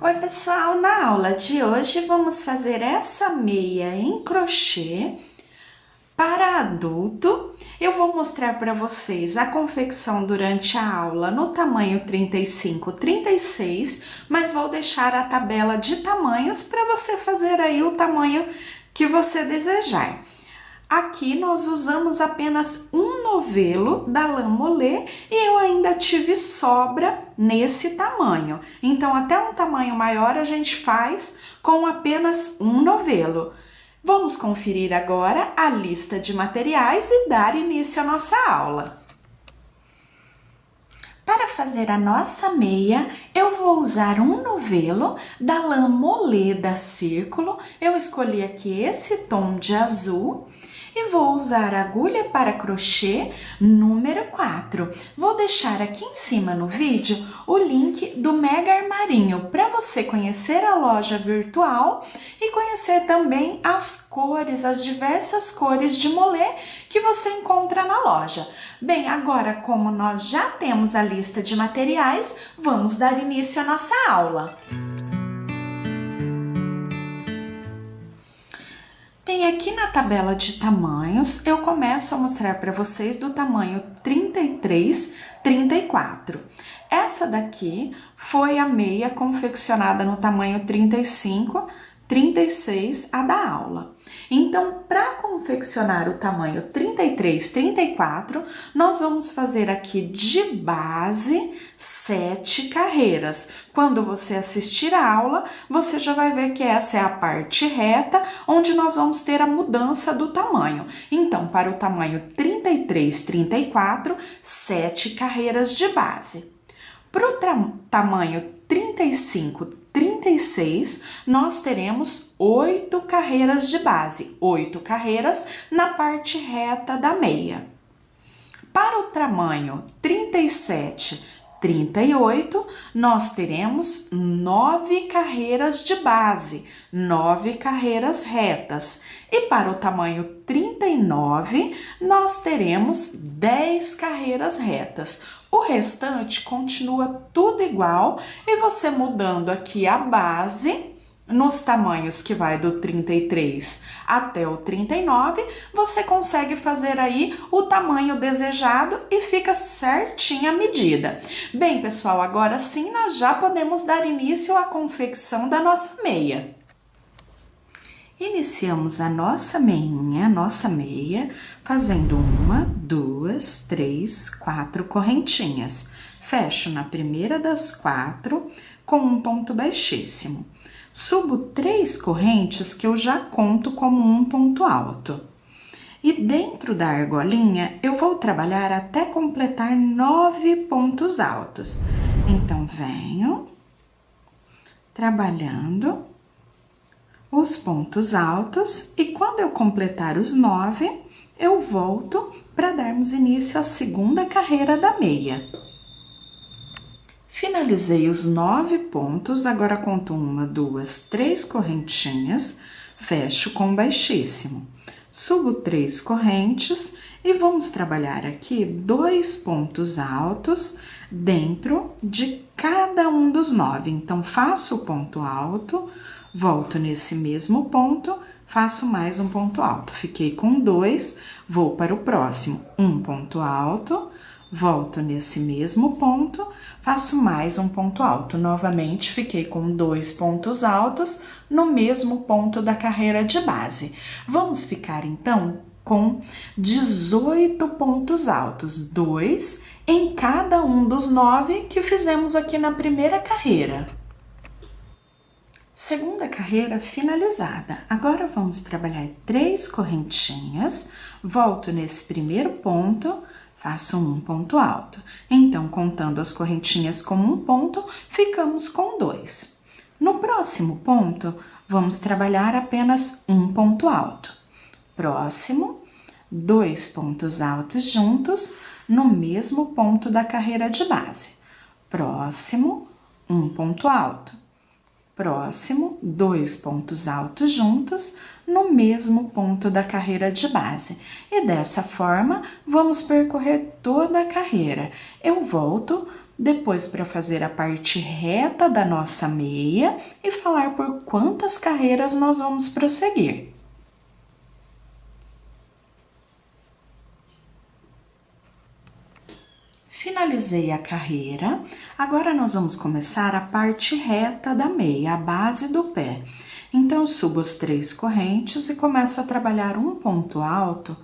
Oi pessoal, na aula de hoje vamos fazer essa meia em crochê para adulto. Eu vou mostrar para vocês a confecção durante a aula no tamanho 35, 36, mas vou deixar a tabela de tamanhos para você fazer aí o tamanho que você desejar. Aqui nós usamos apenas um novelo da lã molê e eu ainda tive sobra nesse tamanho. Então, até um tamanho maior a gente faz com apenas um novelo. Vamos conferir agora a lista de materiais e dar início à nossa aula. Para fazer a nossa meia, eu vou usar um novelo da lã molê da Círculo. Eu escolhi aqui esse tom de azul. E vou usar a agulha para crochê número 4. Vou deixar aqui em cima no vídeo o link do Mega Armarinho para você conhecer a loja virtual e conhecer também as cores, as diversas cores de molê que você encontra na loja. Bem, agora como nós já temos a lista de materiais, vamos dar início à nossa aula. Bem, aqui na tabela de tamanhos, eu começo a mostrar para vocês do tamanho 33, 34. Essa daqui foi a meia confeccionada no tamanho 35, 36, a da aula. Então, para confeccionar o tamanho 33, 34, nós vamos fazer aqui de base 7 carreiras. Quando você assistir a aula, você já vai ver que essa é a parte reta, onde nós vamos ter a mudança do tamanho. Então, para o tamanho 33, 34, 7 carreiras de base. Para o tamanho 35, 36, nós teremos 8 carreiras de base, 8 carreiras na parte reta da meia. Para o tamanho 37, 38, nós teremos 9 carreiras de base, 9 carreiras retas. E para o tamanho 39, nós teremos 10 carreiras retas. O restante continua tudo igual e você mudando aqui a base, nos tamanhos que vai do 33 até o 39, você consegue fazer aí o tamanho desejado e fica certinha a medida. Bem, pessoal, agora sim nós já podemos dar início à confecção da nossa meia. Iniciamos a nossa meia, fazendo 1, 2, 3, 4 correntinhas. Fecho na primeira das 4 com um ponto baixíssimo. Subo 3 correntes que eu já conto como um ponto alto. E dentro da argolinha, eu vou trabalhar até completar 9 pontos altos. Então, venho trabalhando os pontos altos e quando eu completar os 9, eu volto para darmos início à segunda carreira da meia. Finalizei os 9 pontos, agora conto 1, 2, 3 correntinhas, fecho com baixíssimo. Subo 3 correntes e vamos trabalhar aqui 2 pontos altos dentro de cada um dos 9. Então, faço o ponto alto, volto nesse mesmo ponto, faço mais um ponto alto. Fiquei com 2, vou para o próximo. Um ponto alto, volto nesse mesmo ponto, faço mais um ponto alto. Novamente, fiquei com 2 pontos altos no mesmo ponto da carreira de base. Vamos ficar, então, com 18 pontos altos, 2 em cada um dos 9 que fizemos aqui na primeira carreira. Segunda carreira finalizada. Agora vamos trabalhar 3 correntinhas, volto nesse primeiro ponto, faço um ponto alto. Então, contando as correntinhas como um ponto, ficamos com 2. No próximo ponto, vamos trabalhar apenas um ponto alto. Próximo, 2 pontos altos juntos no mesmo ponto da carreira de base. Próximo, um ponto alto. Próximo, 2 pontos altos juntos no mesmo ponto da carreira de base. E dessa forma, vamos percorrer toda a carreira. Eu volto Depois, para fazer a parte reta da nossa meia e falar por quantas carreiras nós vamos prosseguir. Finalizei a carreira, agora nós vamos começar a parte reta da meia, a base do pé. Então, eu subo as 3 correntes e começo a trabalhar um ponto alto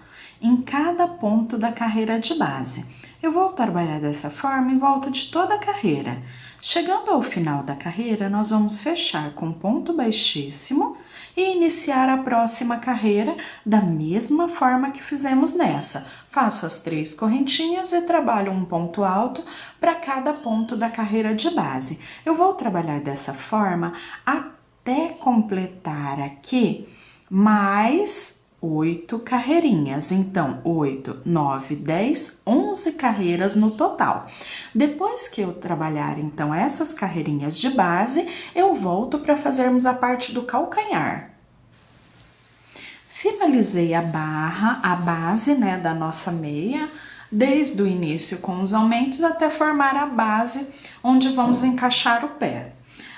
em cada ponto da carreira de base. Eu vou trabalhar dessa forma em volta de toda a carreira. Chegando ao final da carreira, nós vamos fechar com ponto baixíssimo e iniciar a próxima carreira da mesma forma que fizemos nessa. Faço as 3 correntinhas e trabalho um ponto alto para cada ponto da carreira de base. Eu vou trabalhar dessa forma até completar aqui mais 8 carreirinhas. Então, 8, 9, 10, 11 carreiras no total. Depois que eu trabalhar, então, essas carreirinhas de base, eu volto para fazermos a parte do calcanhar. Finalizei a barra, a base, né, da nossa meia, desde o início com os aumentos até formar a base onde vamos encaixar o pé.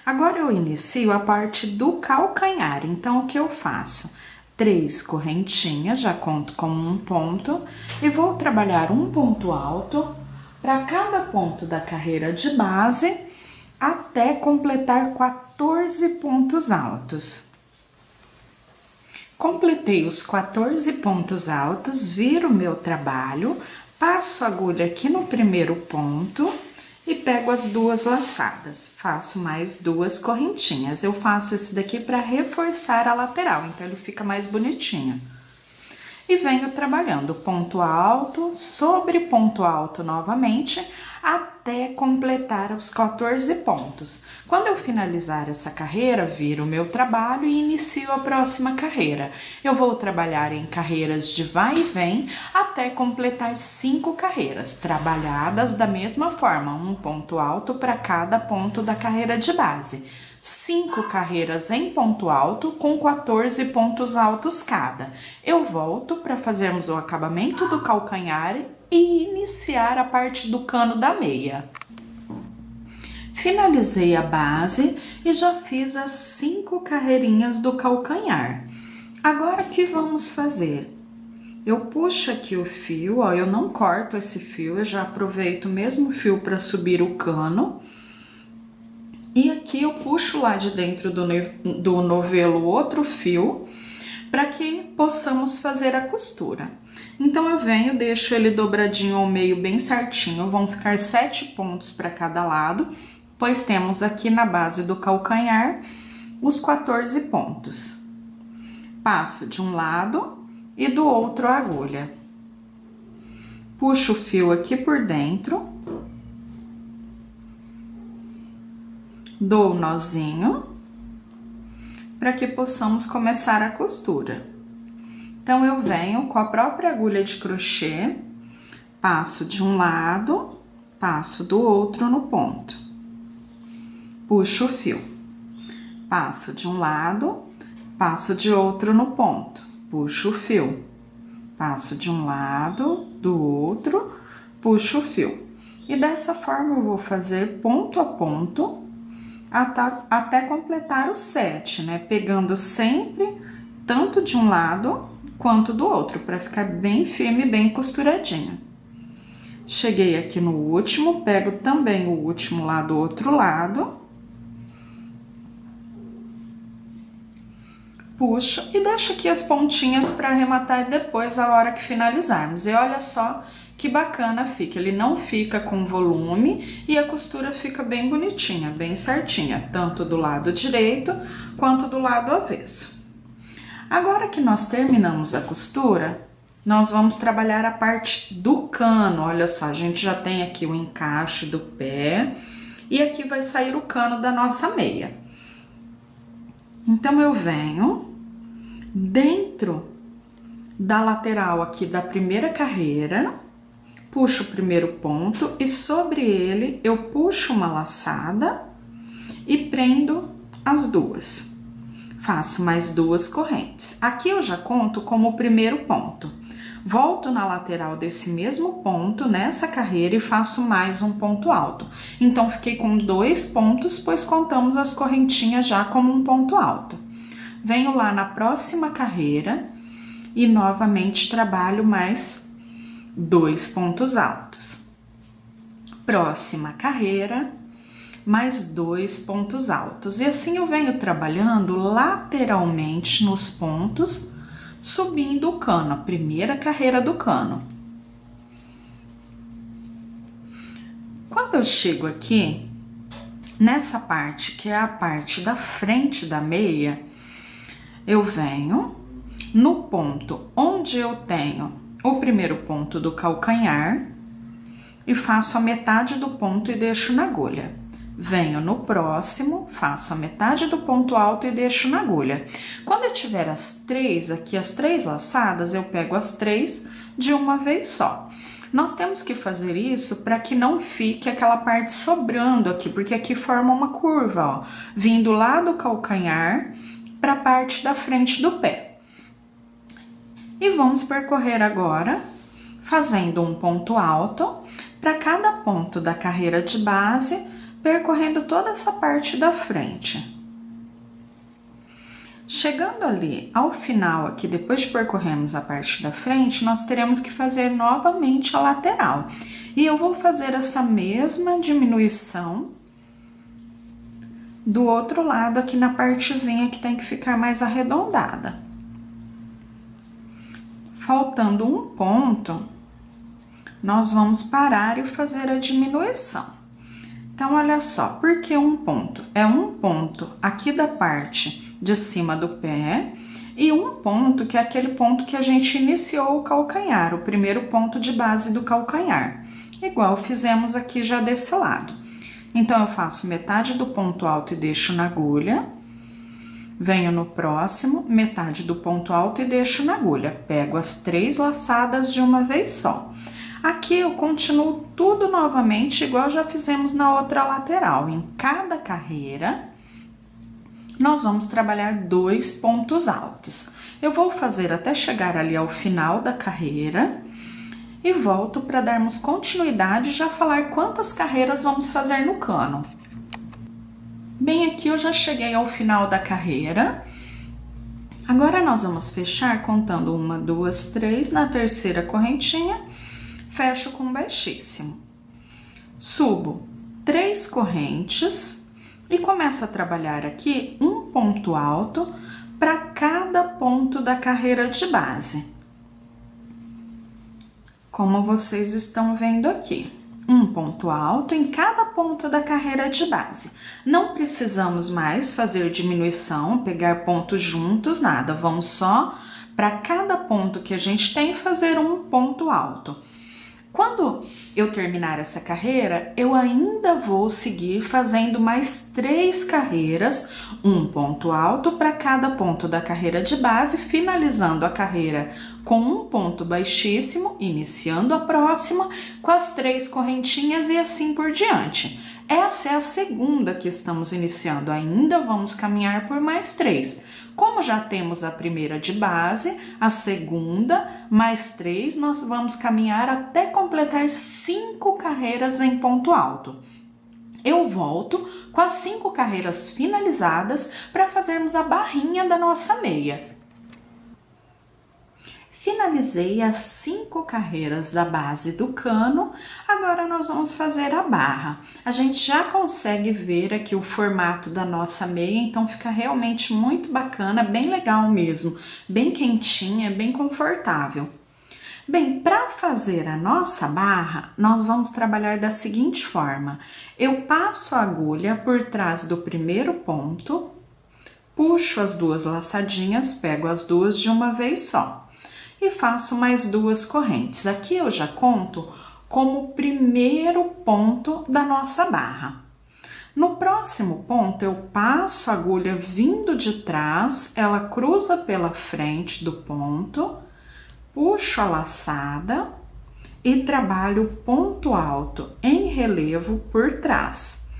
Agora eu inicio a parte do calcanhar, então o que eu faço? 3 correntinhas, já conto como um ponto, e vou trabalhar um ponto alto para cada ponto da carreira de base até completar 14 pontos altos. Completei os 14 pontos altos, viro o meu trabalho, passo a agulha aqui no primeiro ponto e pego as 2 laçadas. Faço mais 2 correntinhas. Eu faço esse daqui para reforçar a lateral, então ele fica mais bonitinho. E venho trabalhando ponto alto sobre ponto alto novamente, até completar os 14 pontos. Quando eu finalizar essa carreira, viro o meu trabalho e inicio a próxima carreira. Eu vou trabalhar em carreiras de vai e vem até completar 5 carreiras, trabalhadas da mesma forma, um ponto alto para cada ponto da carreira de base. 5 carreiras em ponto alto com 14 pontos altos cada. Eu volto para fazermos o acabamento do calcanhar e iniciar a parte do cano da meia. Finalizei a base e já fiz as 5 carreirinhas do calcanhar. Agora o que vamos fazer? Eu puxo aqui o fio, ó, eu não corto esse fio, eu já aproveito o mesmo fio para subir o cano. E aqui eu puxo lá de dentro do novelo outro fio, para que possamos fazer a costura. Então, eu venho, deixo ele dobradinho ao meio bem certinho, vão ficar 7 pontos para cada lado, pois temos aqui na base do calcanhar os 14 pontos. Passo de um lado e do outro a agulha. Puxo o fio aqui por dentro. Dou o nozinho para que possamos começar a costura. Então, eu venho com a própria agulha de crochê, passo de um lado, passo do outro no ponto. Puxo o fio, passo de um lado, passo de outro no ponto. Puxo o fio, passo de um lado, do outro, puxo o fio. E dessa forma eu vou fazer ponto a ponto, até completar os 7, né? Pegando sempre tanto de um lado quanto do outro, para ficar bem firme, bem costuradinho. Cheguei aqui no último, pego também o último lá do outro lado. Puxo e deixo aqui as pontinhas para arrematar depois, a hora que finalizarmos. E olha só que bacana fica, ele não fica com volume e a costura fica bem bonitinha, bem certinha, tanto do lado direito quanto do lado avesso. Agora que nós terminamos a costura, nós vamos trabalhar a parte do cano. Olha só, a gente já tem aqui o encaixe do pé e aqui vai sair o cano da nossa meia. Então, eu venho dentro da lateral aqui da primeira carreira, puxo o primeiro ponto e sobre ele eu puxo uma laçada e prendo as 2. Faço mais 2 correntes. Aqui eu já conto como o primeiro ponto. Volto na lateral desse mesmo ponto, nessa carreira, e faço mais um ponto alto. Então, fiquei com 2 pontos, pois contamos as correntinhas já como um ponto alto. Venho lá na próxima carreira e novamente trabalho mais 2 pontos altos. Próxima carreira, mais 2 pontos altos. E assim eu venho trabalhando lateralmente nos pontos, subindo o cano, a primeira carreira do cano. Quando eu chego aqui, nessa parte, que é a parte da frente da meia, eu venho no ponto onde eu tenho o primeiro ponto do calcanhar e faço a metade do ponto e deixo na agulha. Venho no próximo, faço a metade do ponto alto e deixo na agulha. Quando eu tiver as 3 aqui, as 3 laçadas, eu pego as 3 de uma vez só. Nós temos que fazer isso para que não fique aquela parte sobrando aqui, porque aqui forma uma curva, ó, vindo lá do calcanhar para a parte da frente do pé. E vamos percorrer agora, fazendo um ponto alto para cada ponto da carreira de base, percorrendo toda essa parte da frente. Chegando ali ao final aqui, depois de percorrermos a parte da frente, nós teremos que fazer novamente a lateral. E eu vou fazer essa mesma diminuição do outro lado aqui na partezinha que tem que ficar mais arredondada. Faltando um ponto, nós vamos parar e fazer a diminuição. Então, olha só, por que um ponto? É um ponto aqui da parte de cima do pé e um ponto que é aquele ponto que a gente iniciou o calcanhar, o primeiro ponto de base do calcanhar, igual fizemos aqui já desse lado. Então, eu faço metade do ponto alto e deixo na agulha, venho no próximo, metade do ponto alto e deixo na agulha, pego as 3 laçadas de uma vez só. Aqui eu continuo tudo novamente, igual já fizemos na outra lateral. Em cada carreira, nós vamos trabalhar 2 pontos altos. Eu vou fazer até chegar ali ao final da carreira e volto para darmos continuidade e já falar quantas carreiras vamos fazer no cano. Bem, aqui eu já cheguei ao final da carreira. Agora nós vamos fechar contando 1, 2, 3 na terceira correntinha. Fecho com baixíssimo. Subo 3 correntes e começo a trabalhar aqui um ponto alto para cada ponto da carreira de base. Como vocês estão vendo aqui, um ponto alto em cada ponto da carreira de base. Não precisamos mais fazer diminuição, pegar pontos juntos, nada. Vamos só para cada ponto que a gente tem fazer um ponto alto. Quando eu terminar essa carreira, eu ainda vou seguir fazendo mais 3 carreiras, um ponto alto para cada ponto da carreira de base, finalizando a carreira com um ponto baixíssimo, iniciando a próxima com as 3 correntinhas e assim por diante. Essa é a segunda que estamos iniciando, ainda vamos caminhar por mais 3. Como já temos a primeira de base, a segunda, mais 3, nós vamos caminhar até completar 5 carreiras em ponto alto. Eu volto com as 5 carreiras finalizadas para fazermos a barrinha da nossa meia. Finalizei as 5 carreiras da base do cano, agora nós vamos fazer a barra. A gente já consegue ver aqui o formato da nossa meia, então fica realmente muito bacana, bem legal mesmo, bem quentinha, bem confortável. Bem, para fazer a nossa barra, nós vamos trabalhar da seguinte forma. Eu passo a agulha por trás do primeiro ponto, puxo as 2 laçadinhas, pego as 2 de uma vez só. E faço mais 2 correntes. Aqui eu já conto como o primeiro ponto da nossa barra. No próximo ponto, eu passo a agulha vindo de trás, ela cruza pela frente do ponto, puxo a laçada e trabalho o ponto alto em relevo por trás.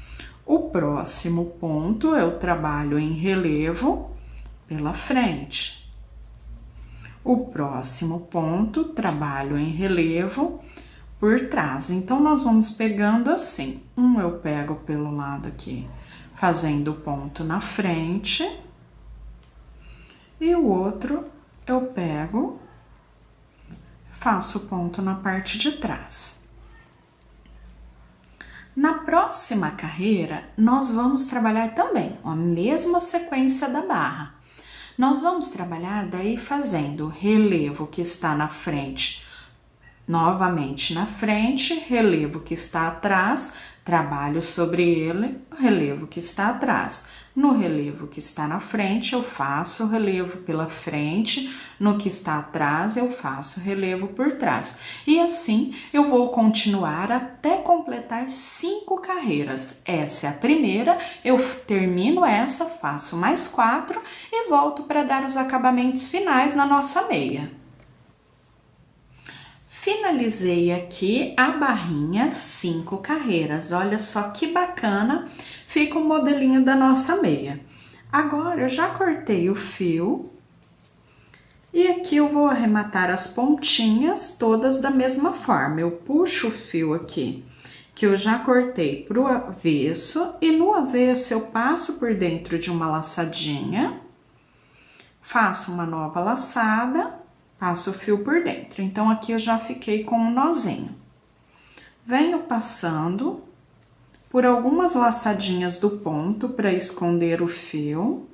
O próximo ponto eu trabalho em relevo pela frente. O próximo ponto, trabalho em relevo por trás. Então, nós vamos pegando assim. Eu pego pelo lado aqui, fazendo o ponto na frente. E o outro, eu pego, faço o ponto na parte de trás. Na próxima carreira, nós vamos trabalhar também a mesma sequência da barra. Nós vamos trabalhar daí fazendo o relevo que está na frente, novamente na frente, relevo que está atrás, trabalho sobre ele, o relevo que está atrás. No relevo que está na frente, eu faço o relevo pela frente, no que está atrás, eu faço o relevo por trás. E assim, eu vou continuar até completar 5 carreiras. Essa é a primeira, eu termino essa, faço mais 4 e volto para dar os acabamentos finais na nossa meia. Finalizei aqui a barrinha 5 carreiras, olha só que bacana fica o modelinho da nossa meia. Agora eu já cortei o fio e aqui eu vou arrematar as pontinhas todas da mesma forma. Eu puxo o fio aqui que eu já cortei pro avesso e no avesso eu passo por dentro de uma laçadinha, faço uma nova laçada, passo o fio por dentro. Então, aqui eu já fiquei com um nozinho. Venho passando por algumas laçadinhas do ponto para esconder o fio.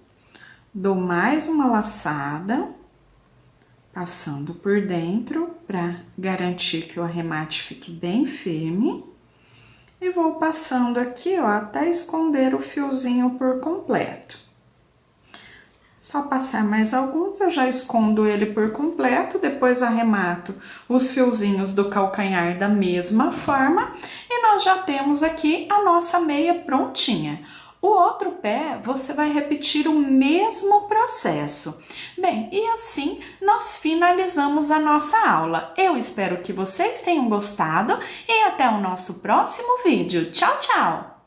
Dou mais uma laçada, passando por dentro para garantir que o arremate fique bem firme. E vou passando aqui, ó, até esconder o fiozinho por completo. Só passar mais alguns, eu já escondo ele por completo, depois arremato os fiozinhos do calcanhar da mesma forma e nós já temos aqui a nossa meia prontinha. O outro pé, você vai repetir o mesmo processo. Bem, e assim nós finalizamos a nossa aula. Eu espero que vocês tenham gostado e até o nosso próximo vídeo. Tchau, tchau!